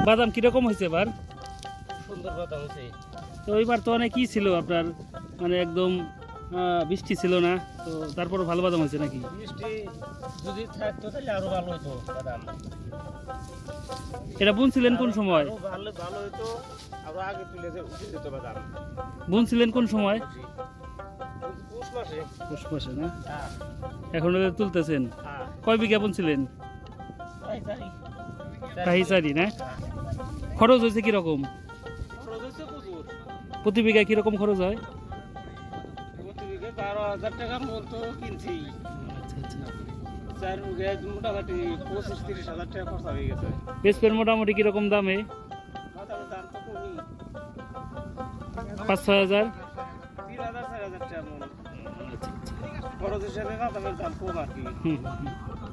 বাদাম কিরকম হয়েছে এবার? সুন্দর বাদাম হয়েছে। তো এবার তো অনেক কি ছিল আপনার, মানে একদম বৃষ্টি ছিল না, তো তারপরে ভালো বাদাম হয়েছে নাকি? বৃষ্টি যদি থাকতো তাহলে আরো ভালো হতো বাদাম। এটা বুনছিলেন কোন সময়? আরো ভালো ভালো হতো, আরো আগে তুলে উঠে যেত বাদাম। বুনছিলেন কোন সময়? পৌষ মাসে। পৌষ মাসে না? হ্যাঁ এখন ওদের তুলতেছেন। হ্যাঁ। কয় বিঘা বুনছিলেন? পাইকারি। কাহিসারি না? খরচ হয়েছে কিরকম? খরচ হয়েছে প্রচুর। প্রতি বিঘা কিরকম খরচ হয়? প্রতি বিঘে 12,000 টাকার মতো কিনছি। আচ্ছা আচ্ছা। 4 বিঘায় মোটামুটি 25-30,000 টাকা খরচা হয়ে গেছে। বেসপের মোটামুটি কিরকম দামে? বাদামের দাম তো কমই। 5-6 হাজার। 3,000-4,000 টাকা মন। খরচ হিসাবে বাদামের দাম কম আর কি। হুম, হুম, হুম।